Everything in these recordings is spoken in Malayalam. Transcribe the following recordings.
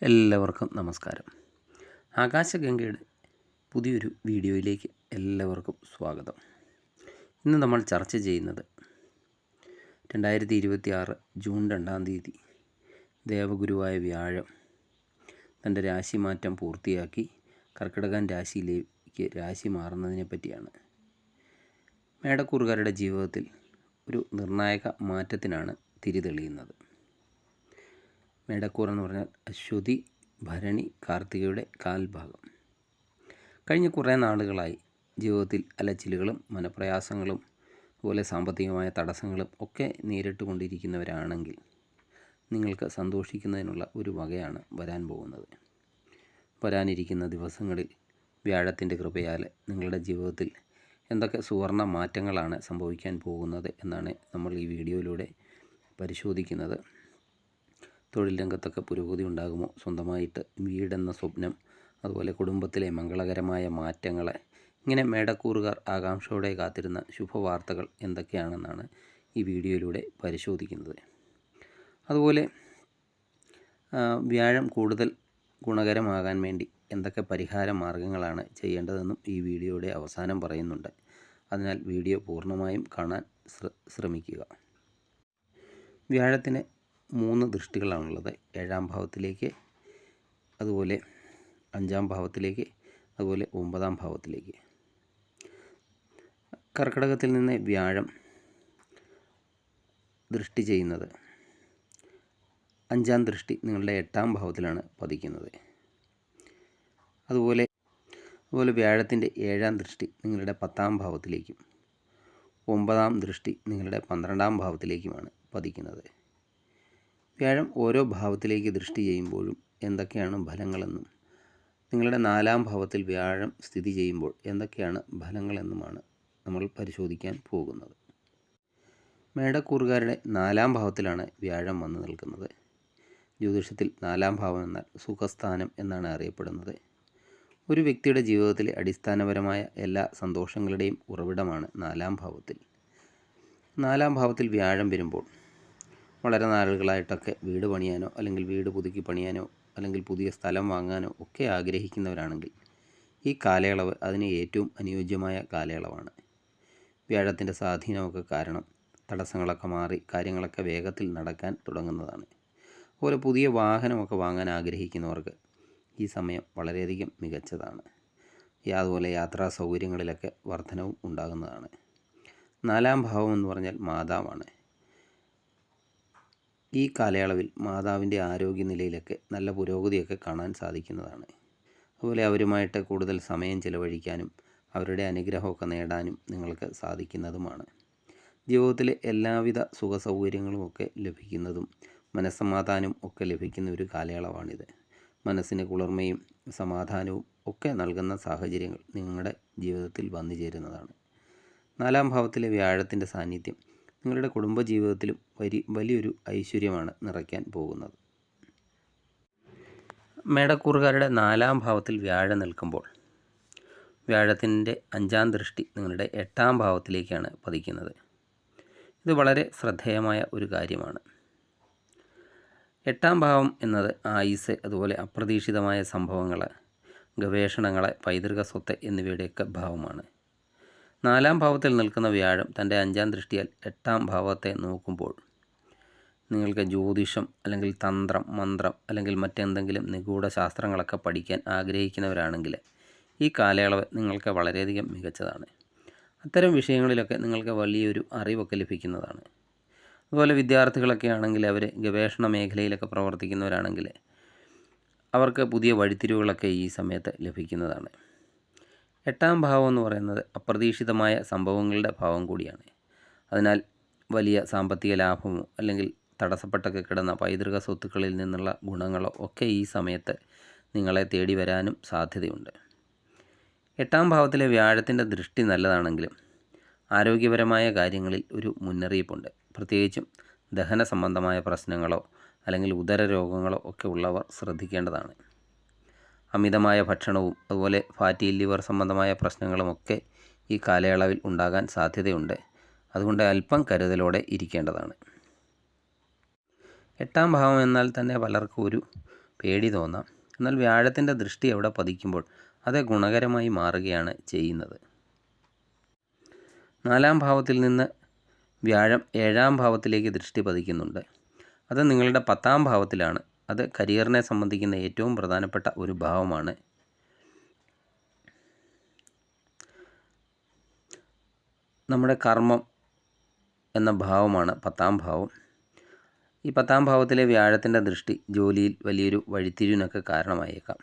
എല്ലാവർക്കും നമസ്കാരം. ആകാശഗംഗയുടെ പുതിയൊരു വീഡിയോയിലേക്ക് എല്ലാവർക്കും സ്വാഗതം. ഇന്ന് നമ്മൾ ചർച്ച ചെയ്യുന്നത് 2026 ജൂൺ 2 ദേവഗുരുവായ വ്യാഴം തൻ്റെ രാശിമാറ്റം പൂർത്തിയാക്കി കർക്കിടകൻ രാശിയിലേക്ക് രാശി മാറുന്നതിനെ പറ്റിയാണ്. മേടക്കൂറുകാരുടെ ജീവിതത്തിൽ ഒരു നിർണായക മാറ്റത്തിനാണ് തിരിതെളിയുന്നത്. മേടക്കൂർ എന്ന് പറഞ്ഞാൽ അശ്വതി, ഭരണി, കാർത്തികയുടെ കാൽഭാഗം. കഴിഞ്ഞ കുറേ നാളുകളായി ജീവിതത്തിൽ അലച്ചിലുകളും മനപ്രയാസങ്ങളും അതുപോലെ സാമ്പത്തികമായ തടസ്സങ്ങളും ഒക്കെ നേരിട്ടുകൊണ്ടിരിക്കുന്നവരാണെങ്കിൽ നിങ്ങൾക്ക് സന്തോഷിക്കുന്നതിനുള്ള ഒരു വകയാണ് വരാൻ പോകുന്നത്. വരാനിരിക്കുന്ന ദിവസങ്ങളിൽ വ്യാഴത്തിൻ്റെ കൃപയാൽ നിങ്ങളുടെ ജീവിതത്തിൽ എന്തൊക്കെ സുവർണ മാറ്റങ്ങളാണ് സംഭവിക്കാൻ പോകുന്നത് എന്നാണ് നമ്മൾ ഈ വീഡിയോയിലൂടെ പരിശോധിക്കുന്നത്. തൊഴിൽ രംഗത്തൊക്കെ പുരോഗതി ഉണ്ടാകുമോ, സ്വന്തമായിട്ട് വീടെന്ന സ്വപ്നം, അതുപോലെ കുടുംബത്തിലെ മംഗളകരമായ മാറ്റങ്ങളെ, ഇങ്ങനെ മേടക്കൂറുകാർ ആകാംക്ഷയോടെ കാത്തിരുന്ന ശുഭവാർത്തകൾ എന്തൊക്കെയാണെന്നാണ് ഈ വീഡിയോയിലൂടെ പരിശോധിക്കുന്നത്. അതുപോലെ വ്യാഴം കൂടുതൽ ഗുണകരമാകാൻ വേണ്ടി എന്തൊക്കെ പരിഹാര മാർഗങ്ങളാണ് ചെയ്യേണ്ടതെന്നും ഈ വീഡിയോയുടെ അവസാനം പറയുന്നുണ്ട്. അതിനാൽ വീഡിയോ പൂർണ്ണമായും കാണാൻ ശ്രമിക്കുക. വ്യാഴത്തിന് 3 ദൃഷ്ടികളാണുള്ളത്. 7-ാം ഭാവത്തിലേക്ക്, അതുപോലെ 5-ാം ഭാവത്തിലേക്ക്, അതുപോലെ 9-ാം ഭാവത്തിലേക്ക്. കർക്കിടകത്തിൽ നിന്ന് വ്യാഴം ദൃഷ്ടി ചെയ്യുന്നത് 5-ാം ദൃഷ്ടി നിങ്ങളുടെ 8-ാം ഭാവത്തിലാണ് പതിക്കുന്നത്. അതുപോലെ വ്യാഴത്തിൻ്റെ 7-ാം ദൃഷ്ടി നിങ്ങളുടെ 10-ാം ഭാവത്തിലേക്കും 9-ാം ദൃഷ്ടി നിങ്ങളുടെ 12-ാം ഭാവത്തിലേക്കുമാണ് പതിക്കുന്നത്. വ്യാഴം ഓരോ ഭാവത്തിലേക്ക് ദൃഷ്ടി ചെയ്യുമ്പോഴും എന്തൊക്കെയാണ് ഫലങ്ങളെന്നും നിങ്ങളുടെ 4-ാം ഭാവത്തിൽ വ്യാഴം സ്ഥിതി ചെയ്യുമ്പോൾ എന്തൊക്കെയാണ് ഫലങ്ങളെന്നുമാണ് നമ്മൾ പരിശോധിക്കാൻ പോകുന്നത്. മേടക്കൂറുകാരുടെ 4-ാം ഭാവത്തിലാണ് വ്യാഴം വന്നു നിൽക്കുന്നത്. ജ്യോതിഷത്തിൽ 4-ാം ഭാവം എന്നാൽ സുഖസ്ഥാനം എന്നാണ് അറിയപ്പെടുന്നത്. ഒരു വ്യക്തിയുടെ ജീവിതത്തിലെ അടിസ്ഥാനപരമായ എല്ലാ സന്തോഷങ്ങളുടെയും ഉറവിടമാണ് 4-ാം ഭാവത്തിൽ. 4-ാം ഭാവത്തിൽ വ്യാഴം വരുമ്പോൾ വളരെ നാളുകളായിട്ടൊക്കെ വീട് പണിയാനോ അല്ലെങ്കിൽ വീട് പുതുക്കി പണിയാനോ അല്ലെങ്കിൽ പുതിയ സ്ഥലം വാങ്ങാനോ ഒക്കെ ആഗ്രഹിക്കുന്നവരാണെങ്കിൽ ഈ കാലയളവ് അതിന് ഏറ്റവും അനുയോജ്യമായ കാലയളവാണ്. വ്യാഴത്തിൻ്റെ സ്വാധീനമൊക്കെ കാരണം തടസ്സങ്ങളൊക്കെ മാറി കാര്യങ്ങളൊക്കെ വേഗത്തിൽ നടക്കാൻ തുടങ്ങുന്നതാണ്. അതുപോലെ പുതിയ വാഹനമൊക്കെ വാങ്ങാൻ ആഗ്രഹിക്കുന്നവർക്ക് ഈ സമയം വളരെയധികം മികച്ചതാണ്. അതുപോലെ യാത്രാ സൗകര്യങ്ങളിലൊക്കെ വർധനവും ഉണ്ടാകുന്നതാണ്. 4-ാം ഭാവം എന്ന് പറഞ്ഞാൽ മാതാവാണ്. ഈ കാലയളവിൽ മാതാവിൻ്റെ ആരോഗ്യനിലയിലൊക്കെ നല്ല പുരോഗതിയൊക്കെ കാണാൻ സാധിക്കുന്നതാണ്. അതുപോലെ അവരുമായിട്ട് കൂടുതൽ സമയം ചിലവഴിക്കാനും അവരുടെ അനുഗ്രഹമൊക്കെ നേടാനും നിങ്ങൾക്ക് സാധിക്കുന്നതുമാണ്. ജീവിതത്തിലെ എല്ലാവിധ സുഖ സൗകര്യങ്ങളുമൊക്കെ ലഭിക്കുന്നതും മനസ്സമാധാനവും ഒക്കെ ലഭിക്കുന്ന ഒരു കാലയളവാണിത്. മനസ്സിന് കുളിർമയും സമാധാനവും ഒക്കെ നൽകുന്ന സാഹചര്യങ്ങൾ നിങ്ങളുടെ ജീവിതത്തിൽ വന്നു ചേരുന്നതാണ്. 4-ാം ഭാവത്തിലെ വ്യാഴത്തിൻ്റെ സാന്നിധ്യം നിങ്ങളുടെ കുടുംബജീവിതത്തിലും വലിയൊരു ഐശ്വര്യമാണ് നിറയ്ക്കാൻ പോകുന്നത്. മേടക്കൂറുകാരുടെ 4-ാം ഭാവത്തിൽ വ്യാഴം നിൽക്കുമ്പോൾ വ്യാഴത്തിൻ്റെ 5-ാം ദൃഷ്ടി നിങ്ങളുടെ 8-ാം ഭാവത്തിലേക്കാണ് പതിക്കുന്നത്. ഇത് വളരെ ശ്രദ്ധേയമായ ഒരു കാര്യമാണ്. 8-ാം ഭാവം എന്നത് ആയുസ്സ്, അതുപോലെ അപ്രതീക്ഷിതമായ സംഭവങ്ങൾ, ഗവേഷണങ്ങൾ, പൈതൃക സ്വത്ത് എന്നിവയുടെയൊക്കെ ഭാവമാണ്. 4-ാം ഭാവത്തിൽ നിൽക്കുന്ന വ്യാഴം തൻ്റെ 5-ാം ദൃഷ്ടിയാൽ 8-ാം ഭാവത്തെ നോക്കുമ്പോൾ നിങ്ങൾക്ക് ജ്യോതിഷം അല്ലെങ്കിൽ തന്ത്രം, മന്ത്രം അല്ലെങ്കിൽ മറ്റെന്തെങ്കിലും നിഗൂഢ ശാസ്ത്രങ്ങളൊക്കെ പഠിക്കാൻ ആഗ്രഹിക്കുന്നവരാണെങ്കിൽ ഈ കാലയളവ് നിങ്ങൾക്ക് വളരെയധികം മികച്ചതാണ്. അത്തരം വിഷയങ്ങളിലൊക്കെ നിങ്ങൾക്ക് വലിയൊരു അറിവൊക്കെ ലഭിക്കുന്നതാണ്. അതുപോലെ വിദ്യാർത്ഥികളൊക്കെ ആണെങ്കിൽ അവർ ഗവേഷണ മേഖലയിലൊക്കെ പ്രവർത്തിക്കുന്നവരാണെങ്കിൽ അവർക്ക് പുതിയ വഴിത്തിരിവുകളൊക്കെ ഈ സമയത്ത് ലഭിക്കുന്നതാണ്. 8-ാം ഭാവം എന്ന് പറയുന്നത് അപ്രതീക്ഷിതമായ സംഭവങ്ങളുടെ ഭാവം കൂടിയാണ്. അതിനാൽ വലിയ സാമ്പത്തിക ലാഭമോ അല്ലെങ്കിൽ തടസ്സപ്പെട്ടൊക്കെ കിടന്ന പൈതൃക സ്വത്തുക്കളിൽ നിന്നുള്ള ഗുണങ്ങളോ ഒക്കെ ഈ സമയത്ത് നിങ്ങളെ തേടി വരാനും സാധ്യതയുണ്ട്. 8-ാം ഭാവത്തിലെ വ്യാഴത്തിൻ്റെ ദൃഷ്ടി നല്ലതാണെങ്കിലും ആരോഗ്യപരമായ കാര്യങ്ങളിൽ ഒരു മുന്നറിയിപ്പുണ്ട്. പ്രത്യേകിച്ചും ദഹന സംബന്ധമായ പ്രശ്നങ്ങളോ അല്ലെങ്കിൽ ഉദര രോഗങ്ങളോ ഒക്കെ ഉള്ളവർ ശ്രദ്ധിക്കേണ്ടതാണ്. അമിതമായ ഭക്ഷണവും അതുപോലെ ഫാറ്റി ലിവർ സംബന്ധമായ പ്രശ്നങ്ങളുമൊക്കെ ഈ കാലയളവിൽ ഉണ്ടാകാൻ സാധ്യതയുണ്ട്. അതുകൊണ്ട് അല്പം കരുതലോടെ ഇരിക്കേണ്ടതാണ്. 8-ാം ഭാവം എന്നാൽ തന്നെ പലർക്കും ഒരു പേടി തോന്നാം. എന്നാൽ വ്യാഴത്തിൻ്റെ ദൃഷ്ടി അവിടെ പതിക്കുമ്പോൾ അത് ഗുണകരമായി മാറുകയാണ് ചെയ്യുന്നത്. 4-ാം ഭാവത്തിൽ നിന്ന് വ്യാഴം 7-ാം ഭാവത്തിലേക്ക് ദൃഷ്ടി പതിക്കുന്നുണ്ട്. അത് നിങ്ങളുടെ 10-ാം ഭാവത്തിലാണ്. അത് കരിയറിനെ സംബന്ധിക്കുന്ന ഏറ്റവും പ്രധാനപ്പെട്ട ഒരു ഭാവമാണ്. നമ്മുടെ കർമ്മം എന്ന ഭാവമാണ് 10-ാം ഭാവം. ഈ 10-ാം ഭാവത്തിലെ വ്യാഴത്തിൻ്റെ ദൃഷ്ടി ജോലിയിൽ വലിയൊരു വഴിത്തിരിവിനൊക്കെ കാരണമായേക്കാം.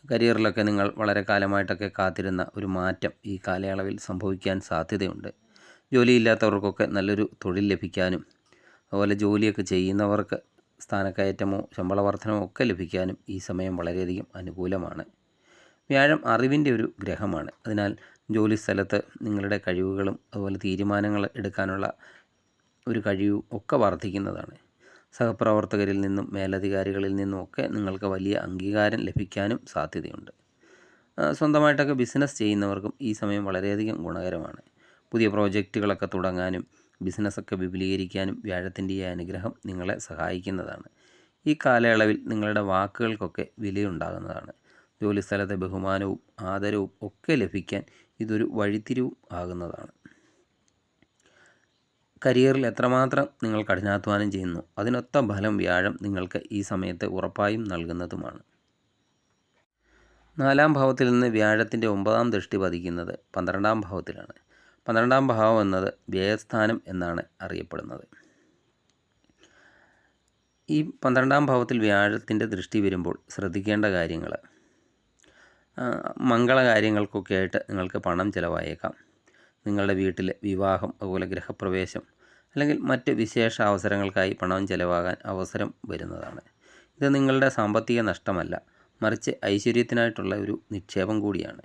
കരിയറിലൊക്കെ നിങ്ങൾ വളരെ കാലമായിട്ടൊക്കെ കാത്തിരുന്ന ഒരു മാറ്റം ഈ കാലയളവിൽ സംഭവിക്കാൻ സാധ്യതയുണ്ട്. ജോലിയില്ലാത്തവർക്കൊക്കെ നല്ലൊരു തൊഴിൽ ലഭിക്കാനും അതുപോലെ ജോലിയൊക്കെ ചെയ്യുന്നവർക്ക് സ്ഥാനക്കയറ്റമോ ശമ്പള വർധനമോ ഒക്കെ ലഭിക്കാനും ഈ സമയം വളരെയധികം അനുകൂലമാണ്. വ്യാഴം അറിവിൻ്റെ ഒരു ഗ്രഹമാണ്. അതിനാൽ ജോലിസ്ഥലത്ത് നിങ്ങളുടെ കഴിവുകളും അതുപോലെ തീരുമാനങ്ങൾ എടുക്കാനുള്ള ഒരു കഴിവും ഒക്കെ വർദ്ധിക്കുന്നതാണ്. സഹപ്രവർത്തകരിൽ നിന്നും മേലധികാരികളിൽ നിന്നും ഒക്കെ നിങ്ങൾക്ക് വലിയ അംഗീകാരം ലഭിക്കാനും സാധ്യതയുണ്ട്. സ്വന്തമായിട്ടൊക്കെ ബിസിനസ് ചെയ്യുന്നവർക്കും ഈ സമയം വളരെയധികം ഗുണകരമാണ്. പുതിയ പ്രോജക്റ്റുകളൊക്കെ തുടങ്ങാനും ബിസിനസ്സൊക്കെ വിപുലീകരിക്കാനും വ്യാഴത്തിൻ്റെ ഈ അനുഗ്രഹം നിങ്ങളെ സഹായിക്കുന്നതാണ്. ഈ കാലയളവിൽ നിങ്ങളുടെ വാക്കുകൾക്കൊക്കെ വിലയുണ്ടാകുന്നതാണ്. ജോലിസ്ഥലത്തെ ബഹുമാനവും ആദരവും ഒക്കെ ലഭിക്കാൻ ഇതൊരു വഴിത്തിരിവും ആകുന്നതാണ്. കരിയറിൽ എത്രമാത്രം നിങ്ങൾ കഠിനാധ്വാനം ചെയ്യുന്നു അതിനൊത്ത ഫലം വ്യാഴം നിങ്ങൾക്ക് ഈ സമയത്ത് ഉറപ്പായും നൽകുന്നതുമാണ്. 4-ാം ഭാവത്തിൽ നിന്ന് വ്യാഴത്തിൻ്റെ 9-ാം ദൃഷ്ടി പതിക്കുന്നത് 12-ാം ഭാവത്തിലാണ്. 12-ാം ഭാവം എന്നത് വ്യയസ്ഥാനം എന്നാണ് അറിയപ്പെടുന്നത്. ഈ 12-ാം ഭാവത്തിൽ വ്യാഴത്തിൻ്റെ ദൃഷ്ടി വരുമ്പോൾ ശ്രദ്ധിക്കേണ്ട കാര്യങ്ങൾ, മംഗളകാര്യങ്ങൾക്കൊക്കെ ആയിട്ട് നിങ്ങൾക്ക് പണം ചിലവായേക്കാം. നിങ്ങളുടെ വീട്ടിൽ വിവാഹം അതുപോലെ ഗൃഹപ്രവേശം അല്ലെങ്കിൽ മറ്റ് വിശേഷ അവസരങ്ങൾക്കായി പണം ചിലവാകാൻ അവസരം വരുന്നതാണ്. ഇത് നിങ്ങളുടെ സാമ്പത്തിക നഷ്ടമല്ല, മറിച്ച് ഐശ്വര്യത്തിനായിട്ടുള്ള ഒരു നിക്ഷേപം കൂടിയാണ്.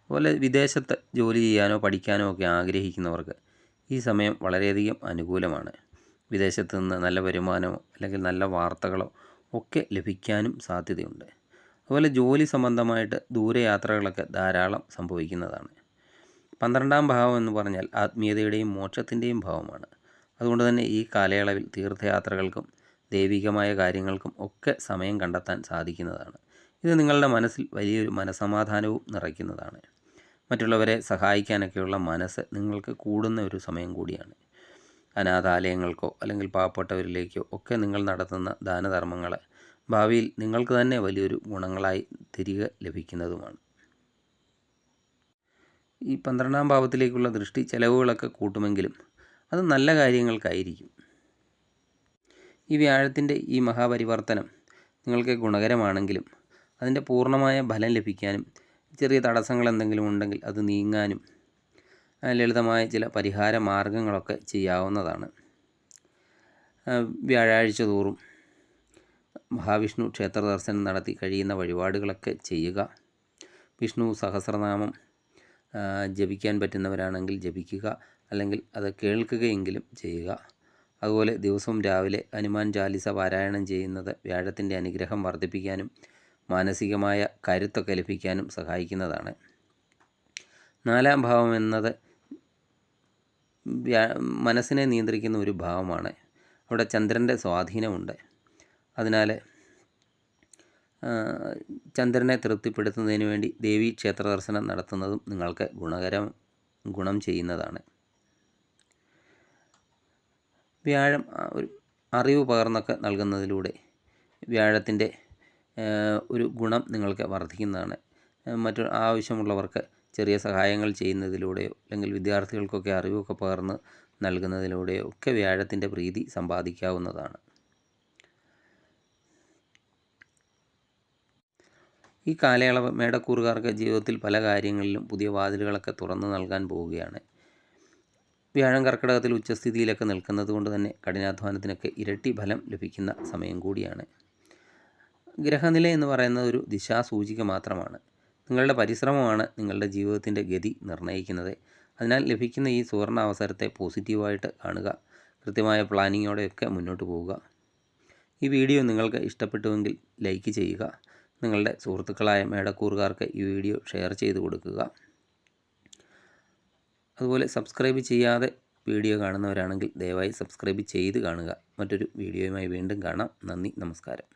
അതുപോലെ വിദേശത്ത് ജോലി ചെയ്യാനോ പഠിക്കാനോ ഒക്കെ ആഗ്രഹിക്കുന്നവർക്ക് ഈ സമയം വളരെയധികം അനുകൂലമാണ്. വിദേശത്ത് നിന്ന് നല്ല വരുമാനമോ അല്ലെങ്കിൽ നല്ല വാർത്തകളോ ഒക്കെ ലഭിക്കാനും സാധ്യതയുണ്ട്. അതുപോലെ ജോലി സംബന്ധമായിട്ട് ദൂരയാത്രകളൊക്കെ ധാരാളം സംഭവിക്കുന്നതാണ്. 12-ാം ഭാവം എന്ന് പറഞ്ഞാൽ ആത്മീയതയുടെയും മോക്ഷത്തിൻ്റെയും ഭാവമാണ്. അതുകൊണ്ട് തന്നെ ഈ കാലയളവിൽ തീർത്ഥയാത്രകൾക്കും ദൈവികമായ കാര്യങ്ങൾക്കും ഒക്കെ സമയം കണ്ടെത്താൻ സാധിക്കുന്നതാണ്. ഇത് നിങ്ങളുടെ മനസ്സിൽ വലിയൊരു മനസമാധാനവും നിറയ്ക്കുന്നതാണ്. മറ്റുള്ളവരെ സഹായിക്കാനൊക്കെയുള്ള മനസ്സ് നിങ്ങൾക്ക് കൂടുന്ന ഒരു സമയം കൂടിയാണ്. അനാഥാലയങ്ങൾക്കോ അല്ലെങ്കിൽ പാവപ്പെട്ടവരിലേക്കോ ഒക്കെ നിങ്ങൾ നടത്തുന്ന ദാനധർമ്മങ്ങൾ ഭാവിയിൽ നിങ്ങൾക്ക് തന്നെ വലിയൊരു ഗുണങ്ങളായി തിരികെ ലഭിക്കുന്നതുമാണ്. ഈ 12-ാം ഭാവത്തിലേക്കുള്ള ദൃഷ്ടി ചെലവുകളൊക്കെ കൂട്ടുമെങ്കിലും അത് നല്ല കാര്യങ്ങൾക്കായിരിക്കും. ഈ വ്യാഴത്തിൻ്റെ ഈ മഹാപരിവർത്തനം നിങ്ങൾക്ക് ഗുണകരമാണെങ്കിലും അതിൻ്റെ പൂർണ്ണമായ ഫലം ലഭിക്കാനും ചെറിയ തടസ്സങ്ങൾ എന്തെങ്കിലും ഉണ്ടെങ്കിൽ അത് നീങ്ങാനും ലളിതമായ ചില പരിഹാര മാർഗങ്ങളൊക്കെ ചെയ്യാവുന്നതാണ്. വ്യാഴാഴ്ച തോറും മഹാവിഷ്ണു ക്ഷേത്ര ദർശനം നടത്തി കഴിയുന്ന വഴിപാടുകളൊക്കെ ചെയ്യുക. വിഷ്ണു സഹസ്രനാമം ജപിക്കാൻ പറ്റുന്നവരാണെങ്കിൽ ജപിക്കുക, അല്ലെങ്കിൽ അത് കേൾക്കുകയെങ്കിലും ചെയ്യുക. അതുപോലെ ദിവസവും രാവിലെ ഹനുമാൻ ചാലിസ പാരായണം ചെയ്യുന്നത് വ്യാഴത്തിൻ്റെ അനുഗ്രഹം വർദ്ധിപ്പിക്കാനും മാനസികമായ കരുത്തൊക്കെ ലഭിക്കാനും സഹായിക്കുന്നതാണ്. 4-ാം ഭാവം എന്നത് മനസ്സിനെ നിയന്ത്രിക്കുന്ന ഒരു ഭാവമാണ്. അവിടെ ചന്ദ്രൻ്റെ സ്വാധീനമുണ്ട്. അതിനാൽ ചന്ദ്രനെ തൃപ്തിപ്പെടുത്തുന്നതിന് വേണ്ടി ദേവീ ക്ഷേത്ര ദർശനം നടത്തുന്നതും നിങ്ങൾക്ക് ഗുണം ചെയ്യുന്നതാണ്. വ്യാഴം ഒരു അറിവ് പകർന്നൊക്കെ നൽകുന്നതിലൂടെ വ്യാഴത്തിൻ്റെ ഒരു ഗുണം നിങ്ങൾക്ക് വർദ്ധിക്കുന്നതാണ്. മറ്റു ആവശ്യമുള്ളവർക്ക് ചെറിയ സഹായങ്ങൾ ചെയ്യുന്നതിലൂടെയോ അല്ലെങ്കിൽ വിദ്യാർത്ഥികൾക്കൊക്കെ അറിവൊക്കെ പകർന്ന് നൽകുന്നതിലൂടെയോ ഒക്കെ വ്യാഴത്തിൻ്റെ പ്രീതി സമ്പാദിക്കാവുന്നതാണ്. ഈ കാലയളവ് മേടക്കൂറുകാർക്ക് ജീവിതത്തിൽ പല കാര്യങ്ങളിലും പുതിയ വാതിലുകളൊക്കെ തുറന്നു നൽകാൻ പോവുകയാണ്. വ്യാഴം കർക്കിടകത്തിൽ ഉച്ചസ്ഥിതിയിലൊക്കെ നിൽക്കുന്നത് കൊണ്ട് തന്നെ കഠിനാധ്വാനത്തിനൊക്കെ ഇരട്ടി ഫലം ലഭിക്കുന്ന സമയം കൂടിയാണ്. ഗ്രഹനില എന്ന് പറയുന്നത് ഒരു ദിശാസൂചിക മാത്രമാണ്. നിങ്ങളുടെ പരിശ്രമമാണ് നിങ്ങളുടെ ജീവിതത്തിൻ്റെ ഗതി നിർണ്ണയിക്കുന്നത്. അതിനാൽ ലഭിക്കുന്ന ഈ സുവർണ അവസരത്തെ പോസിറ്റീവായിട്ട് കാണുക, കൃത്യമായ പ്ലാനിങ്ങോടെയൊക്കെ മുന്നോട്ട് പോവുക. ഈ വീഡിയോ നിങ്ങൾക്ക് ഇഷ്ടപ്പെട്ടുവെങ്കിൽ ലൈക്ക് ചെയ്യുക. നിങ്ങളുടെ സുഹൃത്തുക്കളായ മേടക്കൂറുകാർക്ക് ഈ വീഡിയോ ഷെയർ ചെയ്ത് കൊടുക്കുക. അതുപോലെ സബ്സ്ക്രൈബ് ചെയ്യാതെ വീഡിയോ കാണുന്നവരാണെങ്കിൽ ദയവായി സബ്സ്ക്രൈബ് ചെയ്ത് കാണുക. മറ്റൊരു വീഡിയോയുമായി വീണ്ടും കാണാം. നന്ദി, നമസ്കാരം.